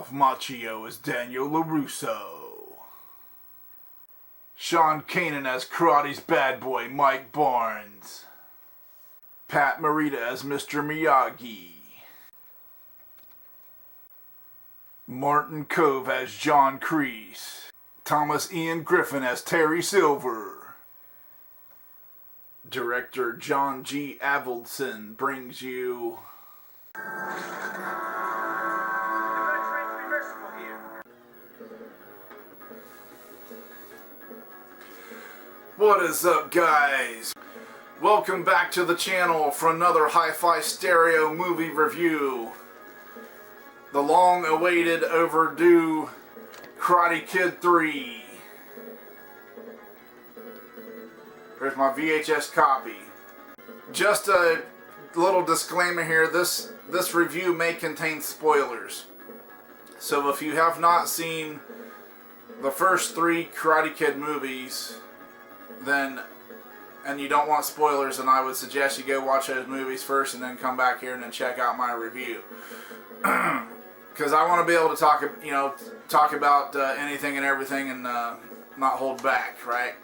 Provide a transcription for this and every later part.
Ralph Macchio as Daniel LaRusso. Sean Kanan as Karate's bad boy Mike Barnes. Pat Morita as Mr. Miyagi. Martin Kove as John Kreese. Thomas Ian Griffin as Terry Silver. Director John G. Avildsen brings you... What is up, guys? Welcome back to the channel for another Hi-Fi Stereo movie review. The long-awaited, overdue Karate Kid 3. Here's my VHS copy. Just a little disclaimer here, this review may contain spoilers. So if you have not seen the first 3 Karate Kid movies, and you don't want spoilers, then I would suggest you go watch those movies first and then come back here and then check out my review. Because I want to be able to talk about anything and everything and not hold back, right?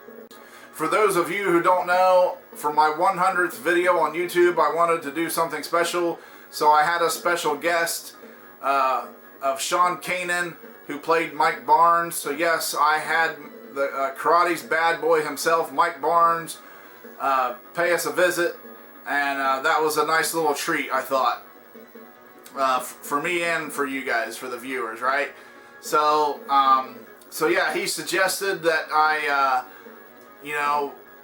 For those of you who don't know, for my 100th video on YouTube, I wanted to do something special, so I had a special guest of Sean Kanan, who played Mike Barnes. So yes, I had the Karate's bad boy himself, Mike Barnes, pay us a visit, and that was a nice little treat, I thought, for me and for you guys, for the viewers, right? So, so yeah, he suggested that I,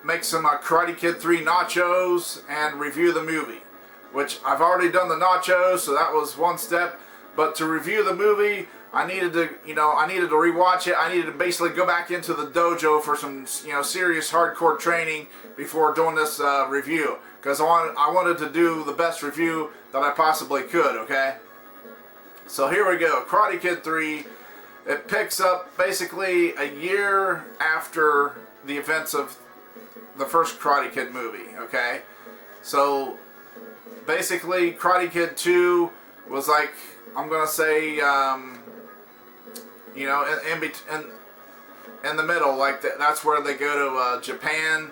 make some Karate Kid 3 nachos and review the movie, which I've already done the nachos, so that was one step. But to review the movie, I needed to rewatch it. I needed to basically go back into the dojo for some, serious hardcore training before doing this review, because I wanted to do the best review that I possibly could. Okay, so here we go. Karate Kid 3. It picks up basically a year after the events of the first Karate Kid movie. Okay, so basically Karate Kid 2 was like, I'm gonna say, in the middle, like that's where they go to Japan.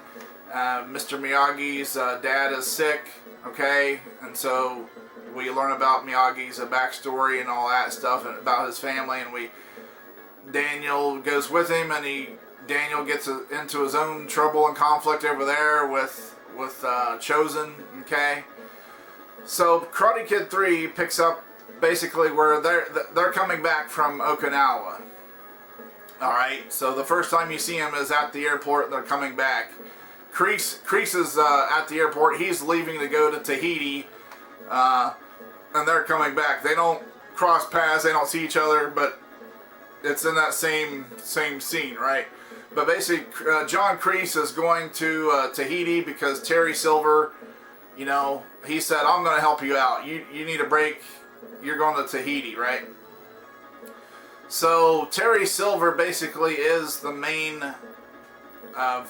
Mr. Miyagi's dad is sick, okay, and so we learn about Miyagi's backstory and all that stuff, and about his family, and Daniel goes with him, and Daniel gets into his own trouble and conflict over there with Chosen, okay. So Karate Kid 3 picks up basically where they're coming back from Okinawa. Alright, so the first time you see him is at the airport. They're coming back. Kreese is at the airport. He's leaving to go to Tahiti, and they're coming back. They don't cross paths, they don't see each other, but it's in that same scene, right? But basically, John Kreese is going to Tahiti because Terry Silver, he said, I'm going to help you out. You need a break. You're going to Tahiti, right? So Terry Silver basically is the main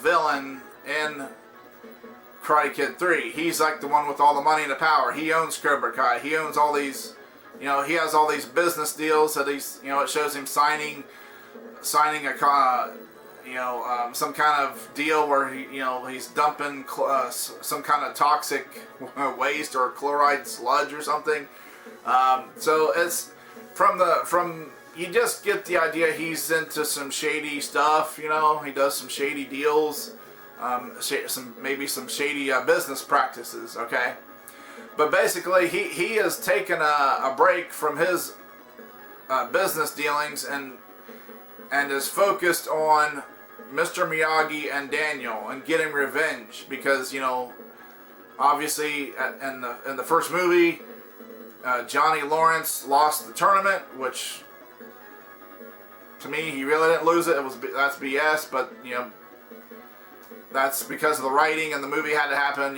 villain in Karate Kid 3. He's like the one with all the money and the power. He owns Cobra Kai. He owns all these, he has all these business deals that he's, it shows him signing a some kind of deal where he's dumping some kind of toxic waste or chloride sludge or something. So it's from you just get the idea he's into some shady stuff. He does some shady deals, maybe some shady business practices. Okay, but basically he has taken a break from his business dealings and is focused on Mr. Miyagi and Daniel and getting revenge because obviously in the first movie, Johnny Lawrence lost the tournament, which to me he really didn't lose it. That's BS, but that's because of the writing and the movie had to happen.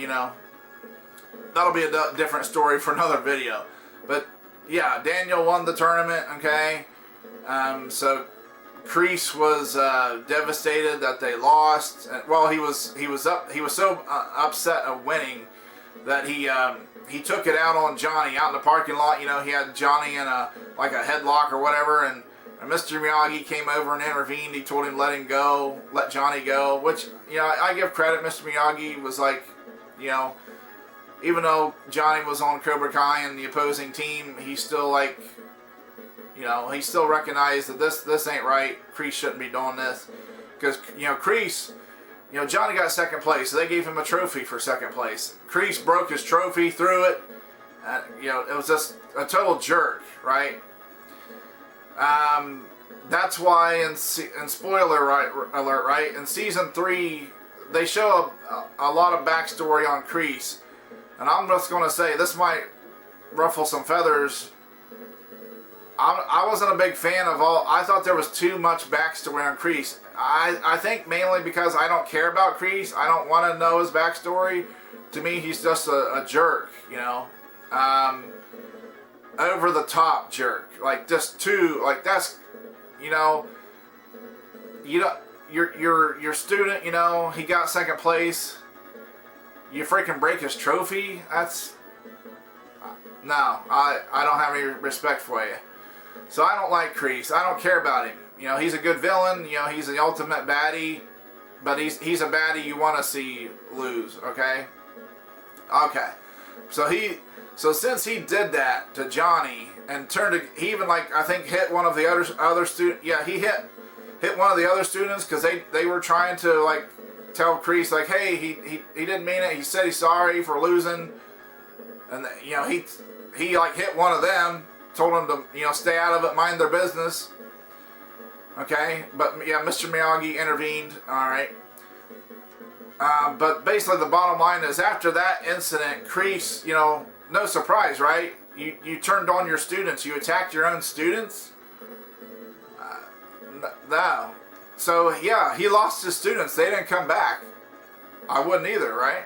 That'll be a different story for another video. But yeah, Daniel won the tournament. Okay, so Kreese was devastated that they lost. Well, he was so upset of winning that he he took it out on Johnny out in the parking lot. You know, he had Johnny in a headlock or whatever, and Mr. Miyagi came over and intervened. He told him let Johnny go, which, you know, I give credit. Mr. Miyagi was like, you know, even though Johnny was on Cobra Kai and the opposing team, he still, like, you know, he still recognized that this ain't right. Kreese shouldn't be doing this. Because, you know, Kreese, you know, Johnny got second place, so they gave him a trophy for second place. Kreese broke his trophy, threw it. You know, it was just a total jerk, right? That's why in spoiler alert, right? In season 3, they show a lot of backstory on Kreese, and I'm just going to say this might ruffle some feathers. I wasn't a big fan of all. I thought there was too much backstory on Kreese. I think mainly because I don't care about Kreese. I don't want to know his backstory. To me, he's just a jerk, you know. Over the top jerk. Like, just too, like, that's, you know, your student, you know, he got second place. You freaking break his trophy? That's, no, I don't have any respect for you. So I don't like Kreese. I don't care about him. You know, he's a good villain. You know, he's the ultimate baddie. But he's a baddie you want to see lose, okay? Okay. So since he did that to Johnny and he even, like, I think hit one of the other students. Yeah, he hit one of the other students because they were trying to, like, tell Kreese, like, hey, he didn't mean it. He said he's sorry for losing. And, you know, he like hit one of them. Told them to, you know, stay out of it, mind their business. Okay, but yeah, Mr. Miyagi intervened. All right. But basically, the bottom line is, after that incident, Kreese, you know, no surprise, right? You turned on your students. You attacked your own students. No. So yeah, he lost his students. They didn't come back. I wouldn't either, right?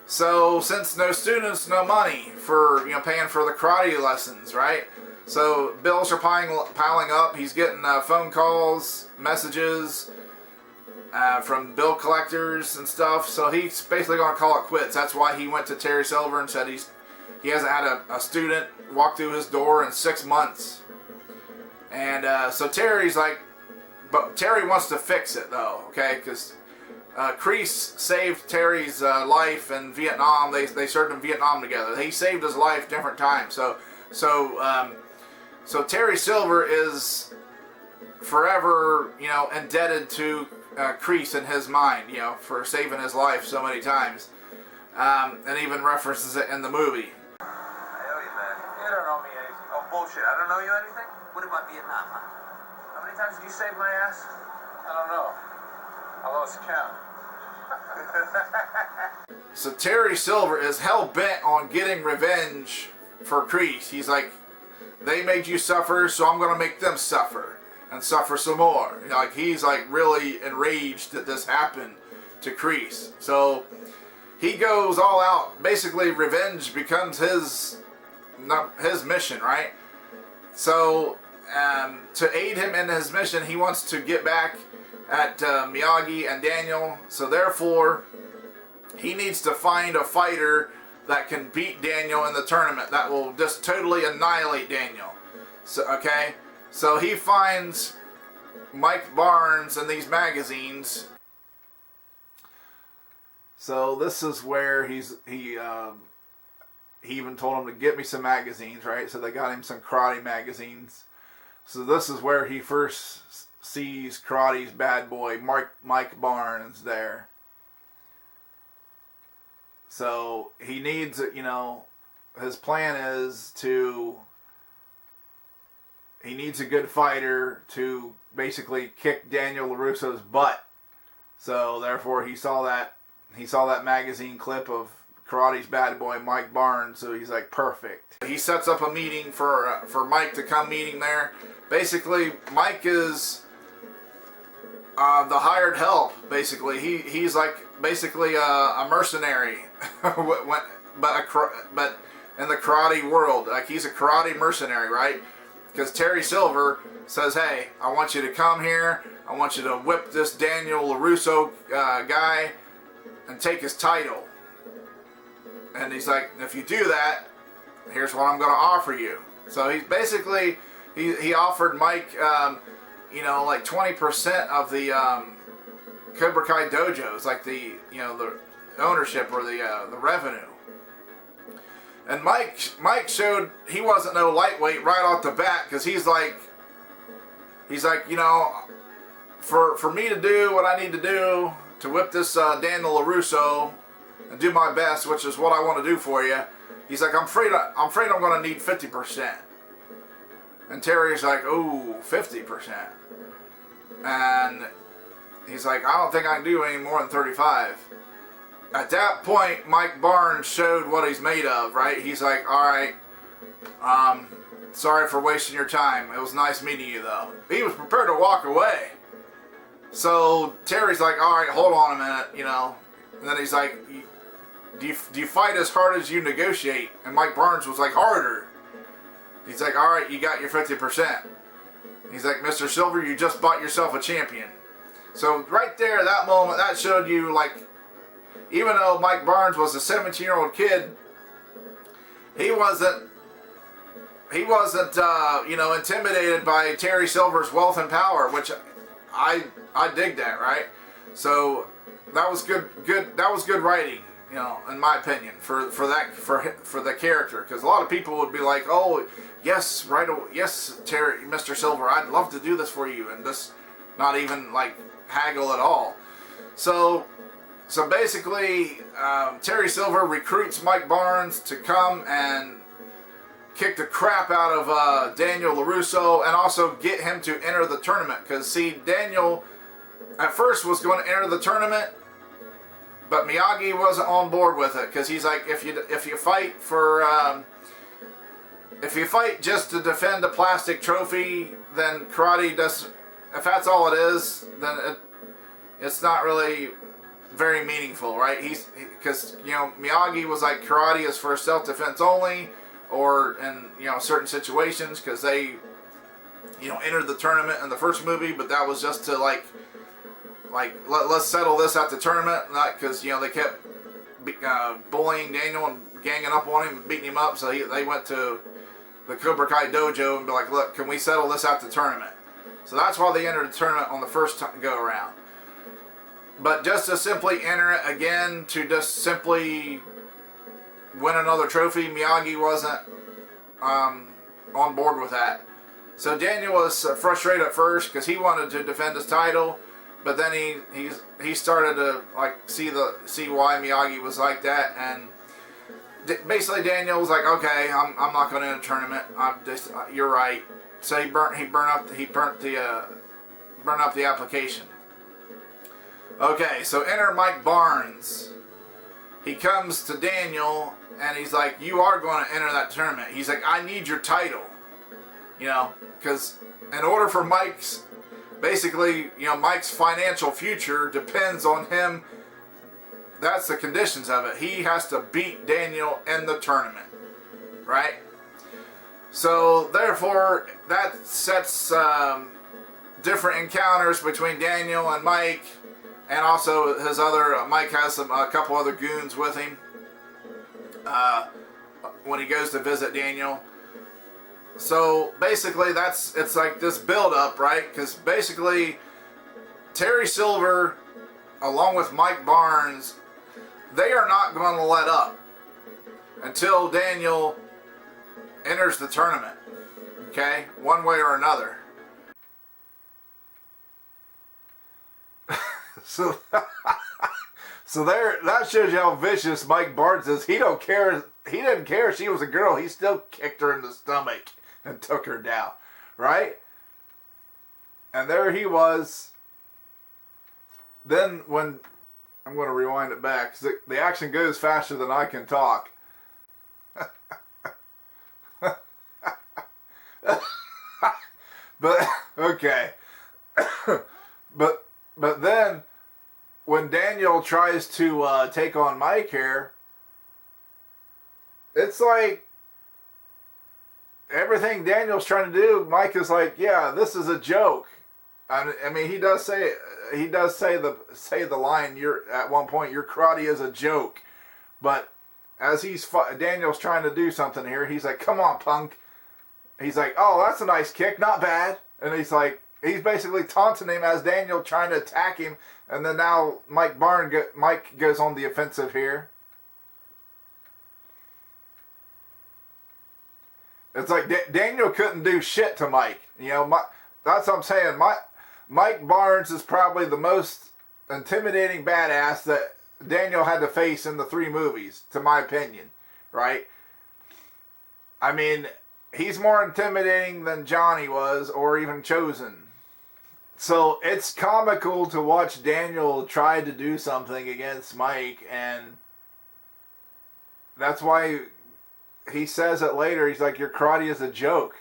So, since no students, no money for, you know, paying for the karate lessons, right? So, bills are piling up. He's getting phone calls, messages from bill collectors and stuff. So, he's basically going to call it quits. That's why he went to Terry Silver and said he hasn't had a student walk through his door in 6 months. And so, Terry's like, but Terry wants to fix it, though, okay? Because Kreese saved Terry's life in Vietnam. They served in Vietnam together. He saved his life different times. So Terry Silver is forever, you know, indebted to Kreese in his mind, you know, for saving his life so many times, and even references it in the movie. I owe you, man. You don't owe me anything. Oh, bullshit. I don't owe you anything? What about Vietnam, huh? How many times did you save my ass? I don't know. I lost count. So Terry Silver is hell-bent on getting revenge for Kreese. He's like, they made you suffer, so I'm going to make them suffer. And suffer some more. You know, like, he's like really enraged that this happened to Kreese. So he goes all out. Basically, revenge becomes his mission, right? So to aid him in his mission, he wants to get back at Miyagi and Daniel. So therefore, he needs to find a fighter that can beat Daniel in the tournament, that will just totally annihilate Daniel. So, okay, so he finds Mike Barnes in these magazines. So this is where he even told him to get me some magazines, right? So they got him some karate magazines. So this is where he first sees karate's bad boy, Mike Barnes, there. So he needs, you know, his plan is he needs a good fighter to basically kick Daniel LaRusso's butt. So therefore he saw that magazine clip of karate's bad boy, Mike Barnes. So he's like, perfect. He sets up a meeting for Mike to come meet him there. Basically, Mike is the hired help. Basically, he's like basically a mercenary, but in the karate world, like, he's a karate mercenary, right? Because Terry Silver says, hey, I want you to come here. I want you to whip this Daniel LaRusso guy and take his title. And he's like, if you do that, here's what I'm going to offer you. So he's basically, he offered Mike, you know, like 20% of the Cobra Kai dojos, like the, you know, the ownership or the revenue. And Mike showed he wasn't no lightweight right off the bat, because he's like, you know, for me to do what I need to do to whip this Daniel LaRusso and do my best, which is what I want to do for you. He's like, I'm afraid I'm going to need 50%. And Terry's like, oh, 50%. And he's like, I don't think I can do any more than 35. At that point, Mike Barnes showed what he's made of, right? He's like, all right, sorry for wasting your time. It was nice meeting you, though. He was prepared to walk away. So Terry's like, all right, hold on a minute, you know. And then he's like, do you fight as hard as you negotiate? And Mike Barnes was like, harder. He's like, all right, you got your 50%. He's like, Mr. Silver, you just bought yourself a champion. So right there, that moment, that showed you, like, even though Mike Barnes was a 17-year-old kid, he wasn't, you know, intimidated by Terry Silver's wealth and power, which I dig that, right? So that was good. That was good writing, you know, in my opinion, for the character, because a lot of people would be like, oh, yes, right, yes, Terry, Mr. Silver, I'd love to do this for you, and just not even like haggle at all. So basically, Terry Silver recruits Mike Barnes to come and kick the crap out of Daniel LaRusso, and also get him to enter the tournament. Because, see, Daniel at first was going to enter the tournament, but Miyagi wasn't on board with it. Because he's like, if you fight for if you fight just to defend a plastic trophy, then karate does. If that's all it is, then it's not really very meaningful, right? Because, you know, Miyagi was like, karate is for self-defense only, or in, you know, certain situations, because they, you know, entered the tournament in the first movie, but that was just to like let's settle this at the tournament, not because, you know, they kept bullying Daniel and ganging up on him and beating him up, so they went to the Cobra Kai dojo and be like, look, can we settle this at the tournament? So that's why they entered the tournament on the first go around. But just to simply enter it again, to just simply win another trophy, Miyagi wasn't on board with that. So Daniel was frustrated at first because he wanted to defend his title, but then he started to like see why Miyagi was like that, and basically Daniel was like, okay, I'm not going to enter a tournament. You're right. So he burned up the application. Okay, so enter Mike Barnes. He comes to Daniel and he's like, you are going to enter that tournament. He's like, I need your title. You know, because in order for Mike's financial future depends on him. That's the conditions of it. He has to beat Daniel in the tournament. Right? So, therefore, that sets different encounters between Daniel and Mike. And also his other, Mike has a couple other goons with him when he goes to visit Daniel. So basically it's like this build up, right? Because basically Terry Silver along with Mike Barnes, they are not going to let up until Daniel enters the tournament. Okay? One way or another. So there, that shows you how vicious Mike Barnes is. He don't care. He didn't care if she was a girl. He still kicked her in the stomach and took her down, right? And there he was. Then when I'm going to rewind it back, because the action goes faster than I can talk. But okay, but then when Daniel tries to take on Mike here, it's like everything Daniel's trying to do, Mike is like, yeah, this is a joke. I mean, he does say the line. At one point, your karate is a joke, but as Daniel's trying to do something here, he's like, "Come on, punk." He's like, "Oh, that's a nice kick, not bad." And he's basically taunting him as Daniel trying to attack him. And then now Mike goes on the offensive here. It's like Daniel couldn't do shit to Mike. You know, that's what I'm saying. Mike Barnes is probably the most intimidating badass that Daniel had to face in the 3 movies, to my opinion, right? I mean, he's more intimidating than Johnny was, or even Chosen. So it's comical to watch Daniel try to do something against Mike, and that's why he says it later. He's like, "Your karate is a joke."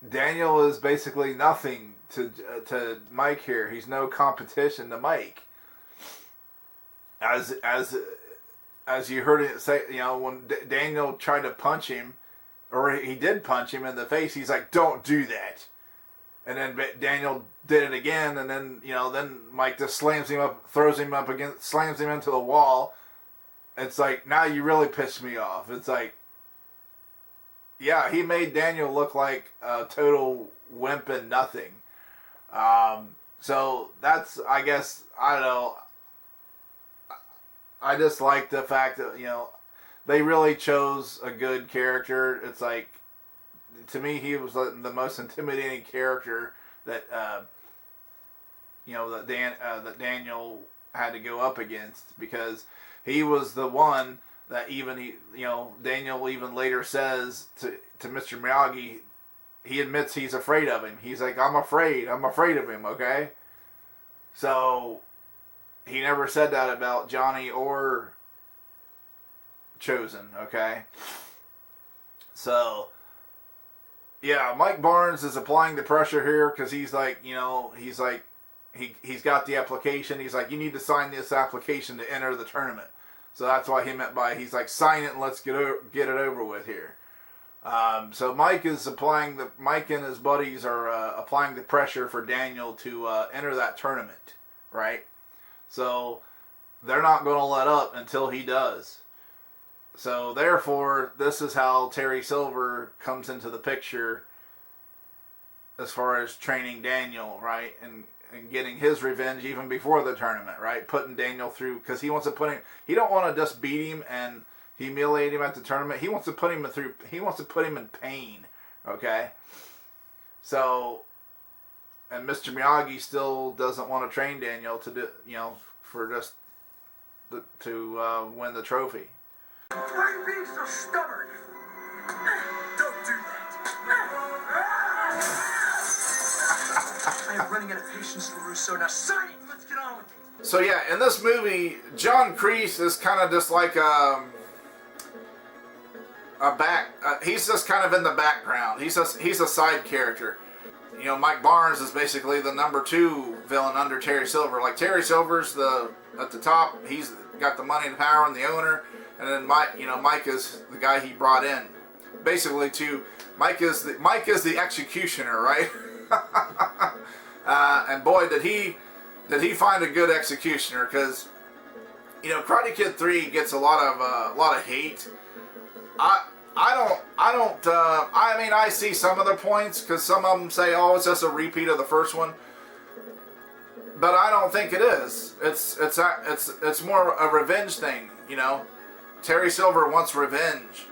Daniel is basically nothing to Mike here. He's no competition to Mike. As you heard it say, you know, when Daniel tried to punch him, or he did punch him in the face, he's like, "Don't do that." And then Daniel did it again, and then, you know, then Mike just slams him up, slams him into the wall. It's like, now you really pissed me off. It's like, yeah, he made Daniel look like a total wimp and nothing. So that's, I guess, I don't know. I just like the fact that, you know, they really chose a good character. It's like, to me, he was the most intimidating character that, you know, that Daniel had to go up against, because he was the one that Daniel even later says to Mr. Miyagi, he admits he's afraid of him. He's like, I'm afraid of him, okay? So, he never said that about Johnny or Chosen, okay? So, yeah, Mike Barnes is applying the pressure here, because he's like, you know, he's got the application. He's like, you need to sign this application to enter the tournament. So that's why he's like, sign it and let's get it over with here. So Mike and his buddies are applying the pressure for Daniel to enter that tournament, right? So they're not going to let up until he does. So therefore, this is how Terry Silver comes into the picture as far as training Daniel, right? And getting his revenge even before the tournament, right? Putting Daniel through, because he wants to put him, he don't want to just beat him and humiliate him at the tournament. He wants to put him in pain, okay? So, and Mr. Miyagi still doesn't want to train Daniel to do, you know, for just to win the trophy. Why are you being so stubborn? Don't do that. I am running out of patience for Russo. Now sign it. Let's get on with it. So yeah, in this movie, John Kreese is kind of just like he's just kind of in the background. He's a side character. You know, Mike Barnes is basically the number 2 villain under Terry Silver. Like, Terry Silver's at the top. He's got the money and power and the owner. And then Mike is the guy he brought in. Basically, Mike is the executioner, right? And boy, did he find a good executioner, because, you know, Karate Kid 3 gets a lot of hate. I mean, I see some of the points, because some of them say, oh, it's just a repeat of the first one. But I don't think it is. It's more a revenge thing, you know. Terry Silver wants revenge,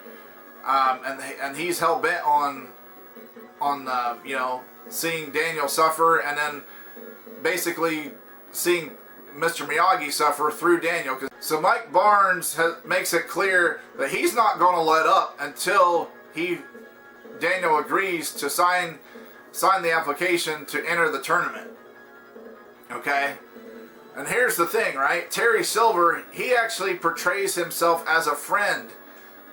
and he's hell bent on you know, seeing Daniel suffer, and then basically seeing Mr. Miyagi suffer through Daniel. So Mike Barnes makes it clear that he's not going to let up until Daniel agrees to sign the application to enter the tournament. Okay? And here's the thing, right? Terry Silver, he actually portrays himself as a friend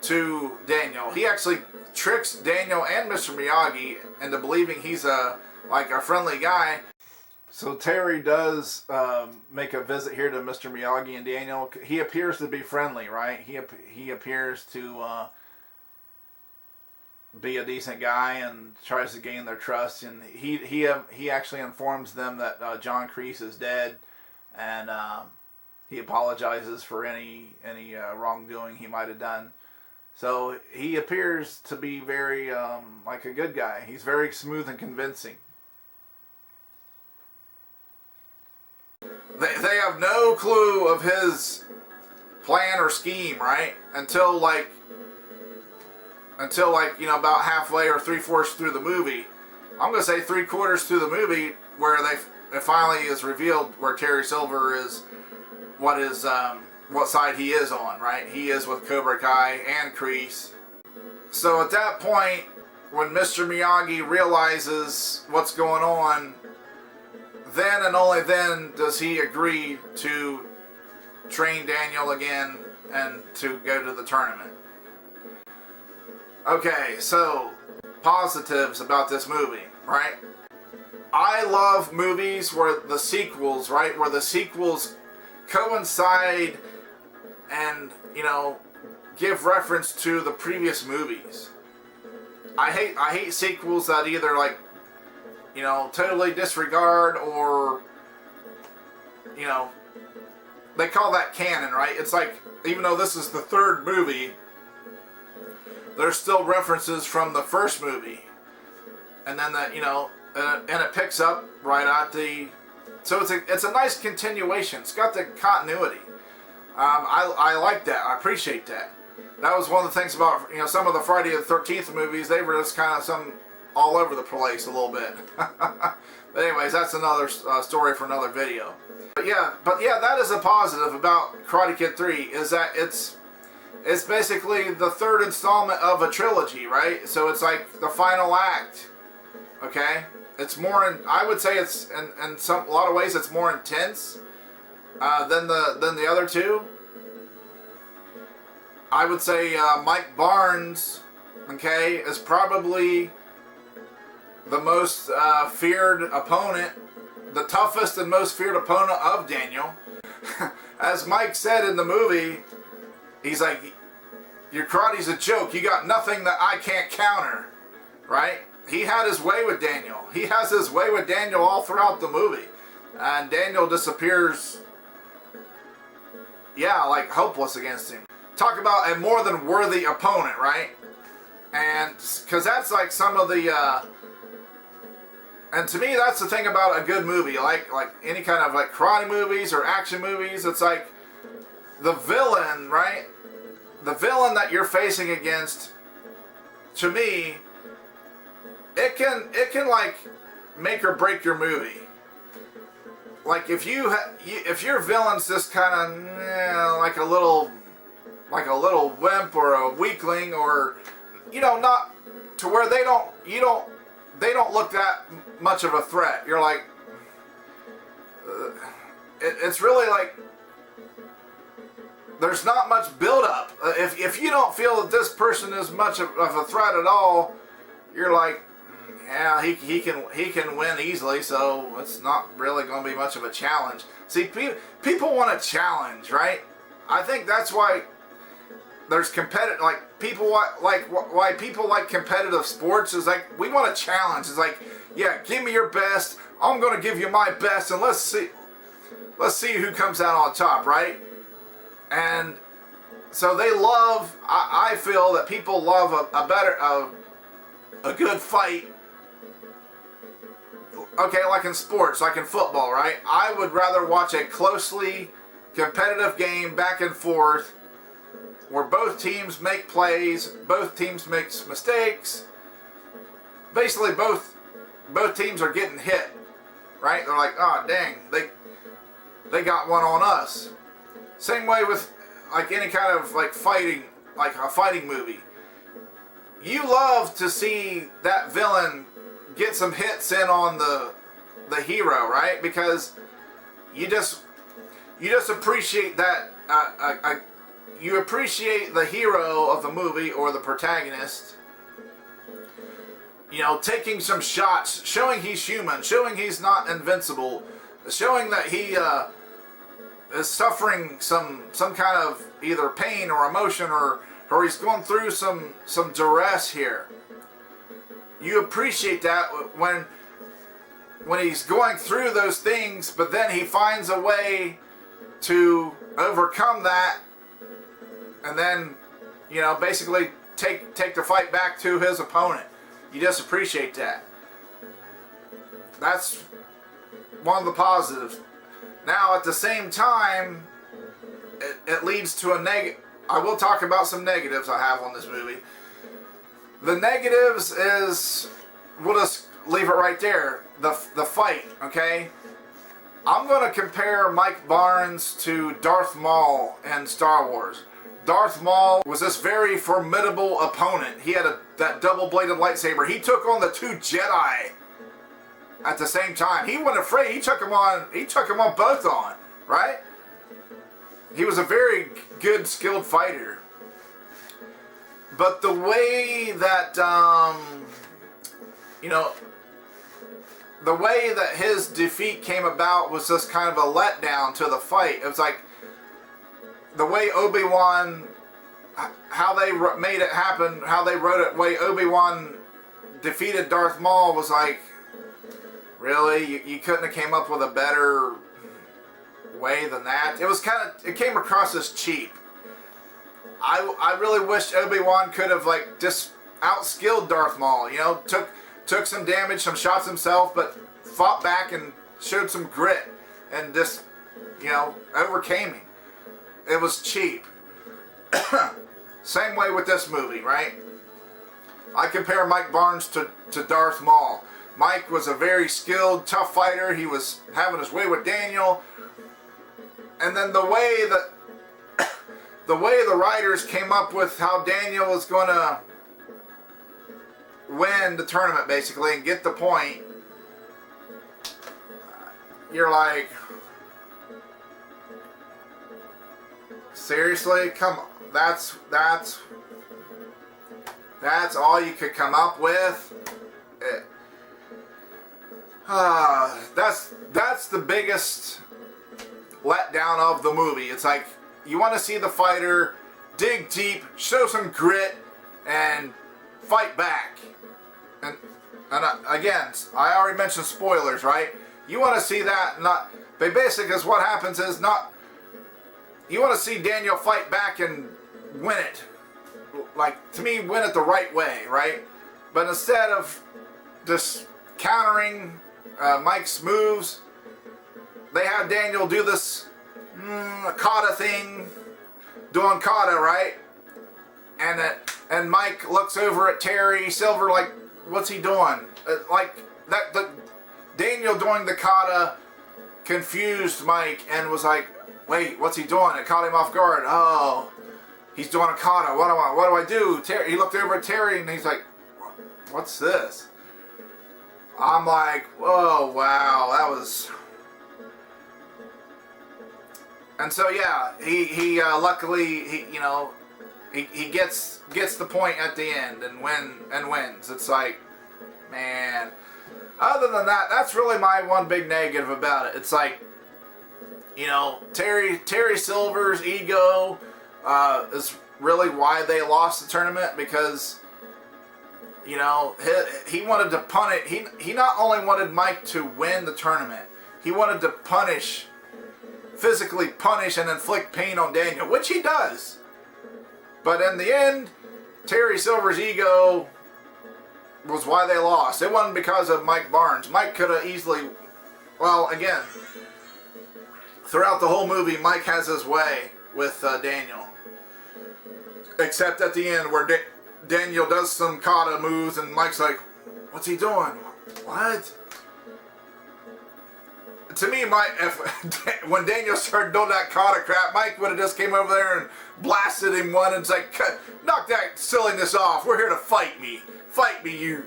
to Daniel. He actually tricks Daniel and Mr. Miyagi into believing he's a friendly guy. So Terry does make a visit here to Mr. Miyagi and Daniel. He appears to be friendly, right? He appears to be a decent guy and tries to gain their trust. And he actually informs them that John Kreese is dead. And He apologizes for any wrongdoing he might have done. So he appears to be very like a good guy. He's very smooth and convincing. They have no clue of his plan or scheme, right? Until like about halfway or 3/4 through the movie. I'm gonna say 3/4 through the movie, where it finally is revealed where Terry Silver is, what side he is on, right? He is with Cobra Kai and Kreese. So at that point, when Mr. Miyagi realizes what's going on, then and only then does he agree to train Daniel again and to go to the tournament. Okay, so positives about this movie, right? I love movies where the sequels, right? Where the sequels coincide and, give reference to the previous movies. I hate sequels that either totally disregard or, they call that canon, right? It's like, even though this is the third movie, there's still references from the first movie. And then and it picks up right at so it's a nice continuation. It's got the continuity. I like that. I appreciate that. That was one of the things about some of the Friday the 13th movies. They were just kind of some all over the place a little bit. But anyways, that's another story for another video. But yeah, that is a positive about Karate Kid 3, is that it's basically the third installment of a trilogy, right? So it's like the final act. Okay, it's more. I would say it's in a lot of ways it's more intense than the other two. I would say Mike Barnes, okay, is probably the most feared opponent, the toughest and most feared opponent of Daniel. As Mike said in the movie, he's like, your karate's a joke. You got nothing that I can't counter, right? He had his way with Daniel. He has his way with Daniel all throughout the movie. And Daniel disappears, like hopeless against him. Talk about a more than worthy opponent, right? And because that's like some of the and to me that's the thing about a good movie, like any kind of like karate movies or action movies. It's like the villain, right? The villain that you're facing against, to me, it can like make or break your movie. Like if your villain's just kind of like a little wimp or a weakling, or not to where they don't look that much of a threat. You're like, it's really like there's not much build up. If you don't feel that this person is much of a threat at all, you're like, yeah, he can win easily, so it's not really going to be much of a challenge. See, people want a challenge, right? I think that's why there's competitive, like why people like competitive sports is like, we want a challenge. It's like, yeah, give me your best. I'm going to give you my best, and let's see who comes out on top, right? And so they love. I feel that people love a good fight. Okay, like in sports, like in football, right? I would rather watch a closely competitive game back and forth where both teams make plays, both teams make mistakes. Basically, both teams are getting hit, right? They're like, oh, dang, they got one on us. Same way with like any kind of like fighting, like a fighting movie. You love to see that villain get some hits in on the hero, right? Because you just appreciate that. You appreciate the hero of the movie or the protagonist, taking some shots, showing he's human, showing he's not invincible, showing that he is suffering some kind of either pain or emotion, or he's going through some duress here. You appreciate that when he's going through those things, but then he finds a way to overcome that and then, you know, basically take the fight back to his opponent. You just appreciate that. That's one of the positives. Now, at the same time, it leads to a negative. I will talk about some negatives I have on this movie. The negatives is, we'll just leave it right there. The fight, okay? I'm going to compare Mike Barnes to Darth Maul in Star Wars. Darth Maul was this very formidable opponent. He had that double-bladed lightsaber. He took on the two Jedi at the same time. He wasn't afraid. He took them on both on, right? He was a very good, skilled fighter. But the way that, you know, the way that his defeat came about was just kind of a letdown to the fight. It was like the way Obi-Wan, how they made it happen, how they wrote it, way Obi-Wan defeated Darth Maul was like, really? You couldn't have came up with a better way than that? It was kind of, it came across as cheap. I really wished Obi-Wan could have like just outskilled Darth Maul, you know, took some damage, some shots himself, but fought back and showed some grit and just, you know, overcame him. It was cheap. Same way with this movie, right? I compare Mike Barnes to Darth Maul. Mike was a very skilled, tough fighter. He was having his way with Daniel. And then the way the writers came up with how Daniel was going to win the tournament, basically, and get the point, you're like, seriously? Come on. That's all you could come up with? That's the biggest letdown of the movie. It's like, you want to see the fighter dig deep, show some grit, and fight back. And again, I already mentioned spoilers, right? You want to see that, not, but basically, because what happens is not, you want to see Daniel fight back and win it. Like, to me, win it the right way, right? But instead of just countering Mike's moves, they have Daniel do this kata thing, doing kata, right? And Mike looks over at Terry Silver like, what's he doing? Like that, Daniel doing the kata confused Mike and was like, wait, what's he doing? It caught him off guard. Oh, he's doing a kata. What do I do? Terry, he looked over at Terry and he's like, what's this? I'm like, whoa, wow, that was. And so yeah, he luckily he gets the point at the end and wins. It's like, man. Other than that, that's really my one big negative about it. It's like, you know, Terry Silver's ego is really why they lost the tournament, because, you know, he wanted to punish. He not only wanted Mike to win the tournament, he wanted to physically punish and inflict pain on Daniel, which he does. But in the end, Terry Silver's ego was why they lost. It wasn't because of Mike Barnes. Mike could have easily, well, again, throughout the whole movie, Mike has his way with Daniel. Except at the end where Daniel does some kata moves and Mike's like, what's he doing? What? To me, when Daniel started doing that kata crap, Mike would have just came over there and blasted him one and it's like, knock that silliness off. We're here to fight me. Fight me, you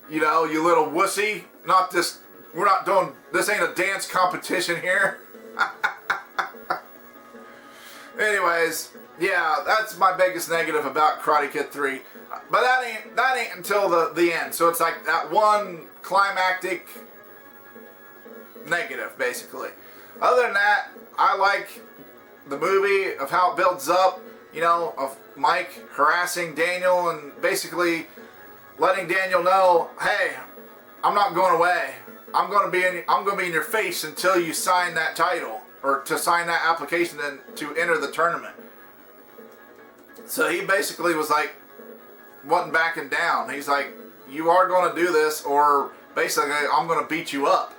little wussy. Not this, we're not doing, this ain't a dance competition here. Anyways, yeah, that's my biggest negative about Karate Kid 3. But that ain't until the end. So it's like that one climactic negative, basically. Other than that, I like the movie of how it builds up, you know, of Mike harassing Daniel and basically letting Daniel know, hey, I'm not going away. I'm going to be in your face until you sign that title. or to sign that application and to enter the tournament. So he basically was like, wasn't backing down. He's like, you are going to do this, or basically I'm going to beat you up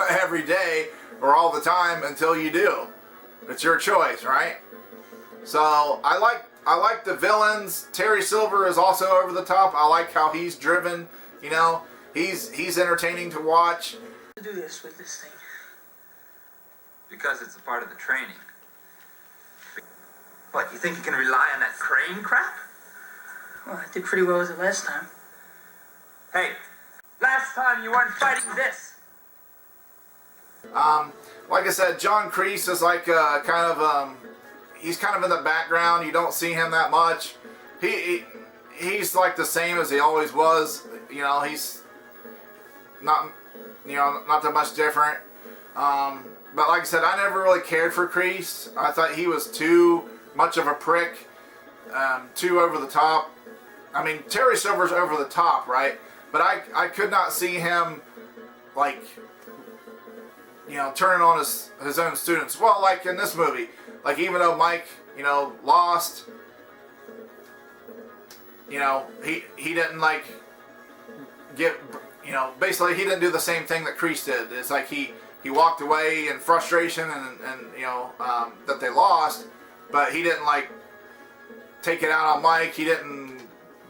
every day or all the time until you do. It's your choice, right? So I like the villains. Terry Silver is also over the top. I like how he's driven. You know, he's entertaining to watch. Do this with this thing. Because it's a part of the training. What, you think you can rely on that crane crap? Well, I did pretty well with it last time. Hey, last time you weren't fighting this. Like I said, John Kreese is like he's kind of in the background. You don't see him that much. He's like the same as he always was. You know, he's not that much different. But like I said, I never really cared for Kreese. I thought he was too much of a prick, too over the top. I mean, Terry Silver's over the top, right? But I could not see him, like, you know, turning on his own students. Well, like in this movie, like even though Mike, you know, lost, you know, he didn't like get, you know, basically he didn't do the same thing that Kreese did. It's like he walked away in frustration and you know, that they lost, but he didn't like take it out on Mike. He didn't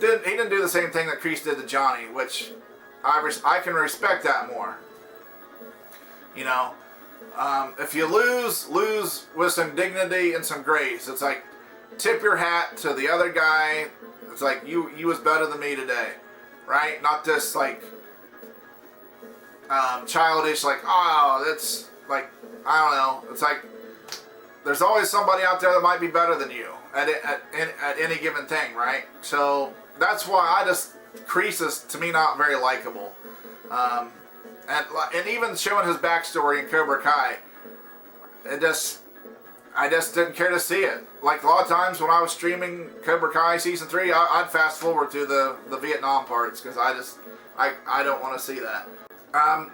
do the same thing that Kreese did to Johnny, which I can respect that more. You know, if you lose with some dignity and some grace. It's like, tip your hat to the other guy. It's like, you was better than me today, right? Not this like childish, like, oh, that's like, I don't know. It's like, there's always somebody out there that might be better than you at any given thing, right? So that's why Kreese is to me not very likable. And even showing his backstory in Cobra Kai, I just didn't care to see it. Like a lot of times when I was streaming Cobra Kai Season 3, I'd fast forward to the Vietnam parts because I don't want to see that.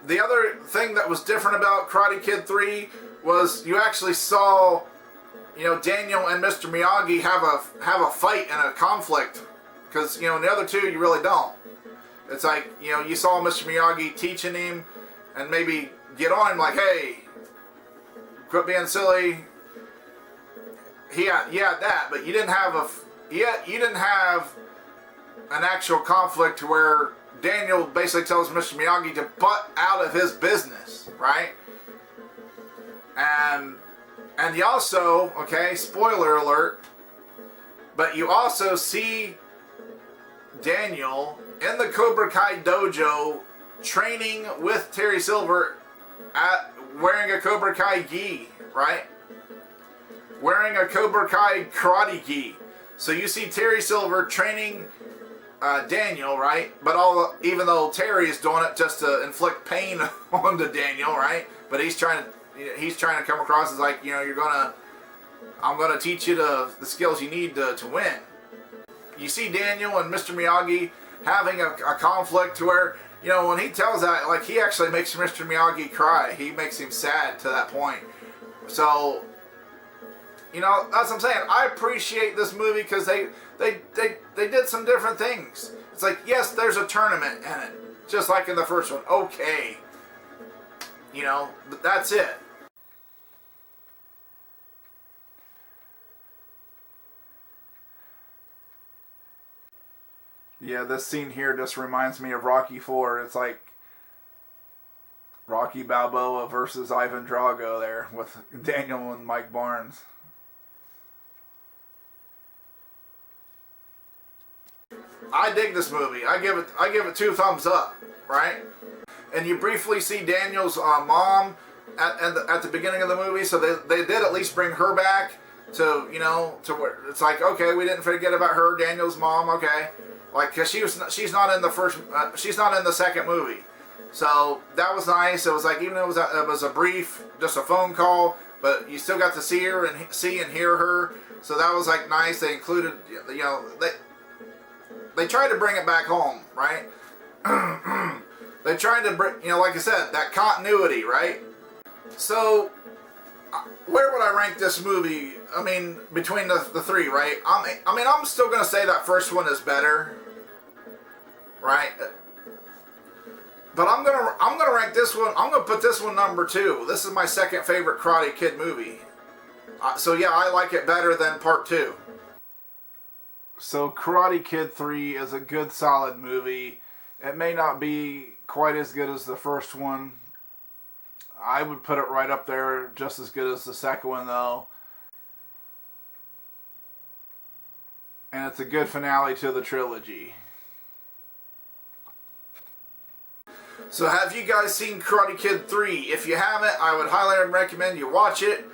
The other thing that was different about Karate Kid 3 was you actually saw, you know, Daniel and Mr. Miyagi have a fight and a conflict, because, you know, in the other two you really don't. It's like, you know, you saw Mr. Miyagi teaching him and maybe get on him like, hey, quit being silly. He had that, but you didn't have an actual conflict to where Daniel basically tells Mr. Miyagi to butt out of his business, right? And you also, okay, spoiler alert, but you also see Daniel in the Cobra Kai dojo training with Terry Silver wearing a Cobra Kai gi, right? Wearing a Cobra Kai karate gi. So you see Terry Silver training Daniel, right? But even though Terry is doing it just to inflict pain onto Daniel, right? But he's trying to come across as like, you know, I'm gonna teach you the skills you need to win. You see Daniel and Mr. Miyagi having a conflict to where, you know, when he tells that, like, he actually makes Mr. Miyagi cry. He makes him sad to that point. So, you know, that's what I'm saying. I appreciate this movie because they did some different things. It's like, yes, there's a tournament in it, just like in the first one. Okay. You know, but that's it. Yeah, this scene here just reminds me of Rocky IV. It's like Rocky Balboa versus Ivan Drago there with Daniel and Mike Barnes. I dig this movie. I give it 2 thumbs up, right? And you briefly see Daniel's mom at the beginning of the movie, so they did at least bring her back to, you know, to where it's like, okay, we didn't forget about her, Daniel's mom, okay. Like, cause she's not in the first, she's not in the second movie, so that was nice. It was like, even though it was a brief, just a phone call, but you still got to see her and hear her. So that was like nice. They included, you know, they tried to bring it back home, right? They tried to bring, you know, like I said, that continuity, right? So where would I rank this movie? I mean, between the three, right? I'm still gonna say that first one is better, right? But I'm gonna rank this one. I'm gonna put this one number 2. This is my second favorite Karate Kid movie. So yeah, I like it better than Part 2. So Karate Kid 3 is a good, solid movie. It may not be quite as good as the first one. I would put it right up there, just as good as the second one, though. And it's a good finale to the trilogy. So have you guys seen Karate Kid 3? If you haven't, I would highly recommend you watch it.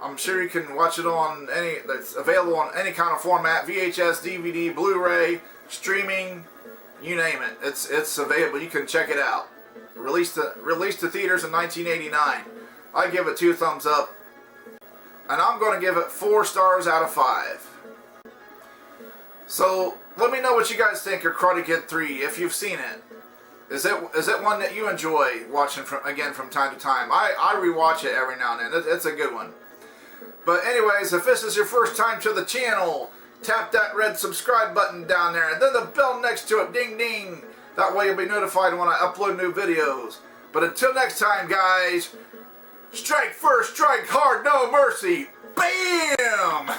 I'm sure you can watch it on that's available on any kind of format, VHS, DVD, Blu-ray, streaming, you name it. It's available. You can check it out. Released to theaters in 1989. I give it 2 thumbs up. And I'm going to give it 4 stars out of 5. So let me know what you guys think of Karate Kid 3 if you've seen it. Is it one that you enjoy watching from time to time? I rewatch it every now and then. It's a good one. But anyways, if this is your first time to the channel, tap that red subscribe button down there and then the bell next to it, ding ding. That way you'll be notified when I upload new videos. But until next time, guys, strike first, strike hard, no mercy. Bam!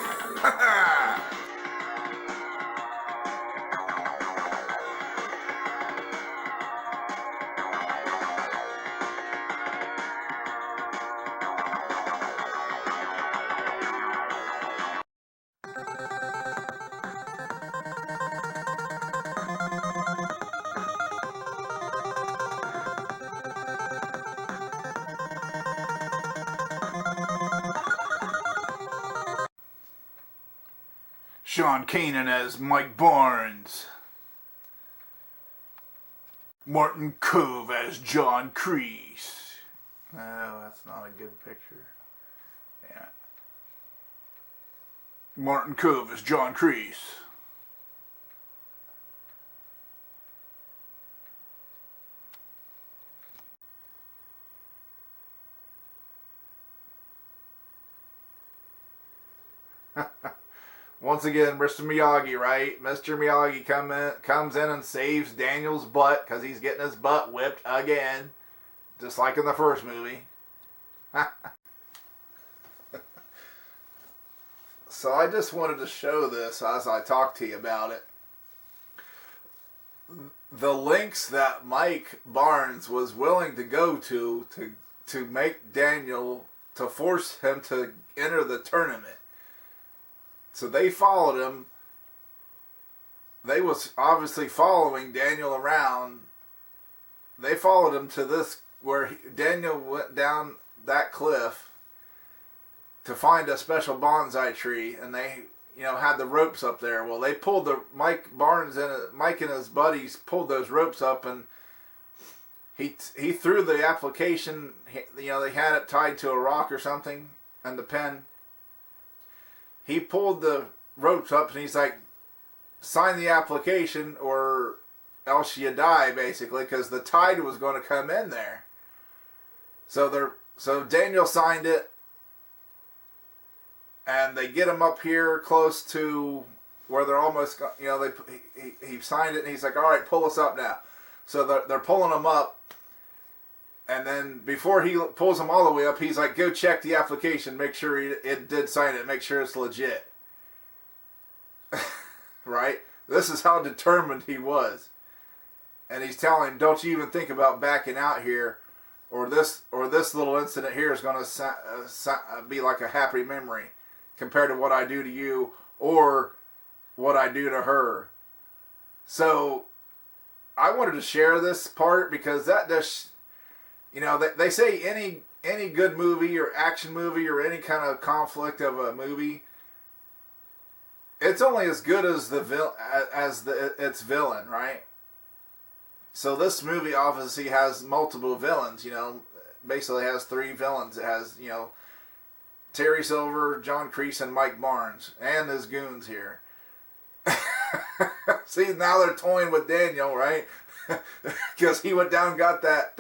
Sean Kanan as Mike Barnes. Martin Cove as John Kreese. Oh, that's not a good picture. Yeah. Martin Cove as John Kreese. Once again, Mr. Miyagi, right? Mr. Miyagi comes in and saves Daniel's butt because he's getting his butt whipped again. Just like in the first movie. So I just wanted to show this as I talk to you about it. The lengths that Mike Barnes was willing to go to make Daniel, to force him to enter the tournament. So they followed him. They was obviously following Daniel around. They followed him to this, where Daniel went down that cliff to find a special bonsai tree, and they, had the ropes up there. Well, they pulled Mike and his buddies pulled those ropes up, and he threw the application. They had it tied to a rock or something, and the pen. He pulled the ropes up and he's like, sign the application or else you die, basically, because the tide was going to come in there. So Daniel signed it, and they get him up here close to where they're almost, he signed it and he's like, all right, pull us up now. So they're pulling him up. And then before he pulls him all the way up, he's like, go check the application, make sure it did sign it, make sure it's legit. Right? This is how determined he was. And he's telling him, don't you even think about backing out here, or this little incident here is going to be like a happy memory compared to what I do to you or what I do to her. So I wanted to share this part because that just... they say any good movie or action movie or any kind of conflict of a movie, it's only as good as its villain, right? So this movie obviously has multiple villains. Basically has 3 villains. It has Terry Silver, John Kreese, and Mike Barnes, and his goons here. See, now they're toying with Daniel, right? Because he went down and got that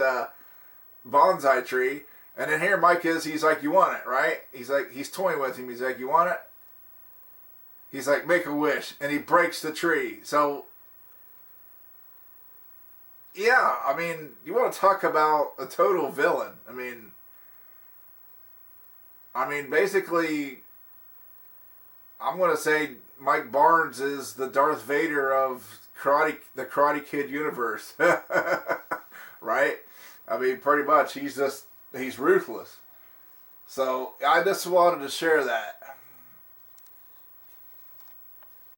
bonsai tree, And then here Mike is, he's like, you want it, right? He's like, he's toying with him. He's like, you want it? He's like, make a wish. And he breaks the tree. So, yeah, I mean, you want to talk about a total villain. I mean, basically, I'm going to say Mike Barnes is the Darth Vader of the Karate Kid universe. Right? I mean, pretty much, he's ruthless. So, I just wanted to share that.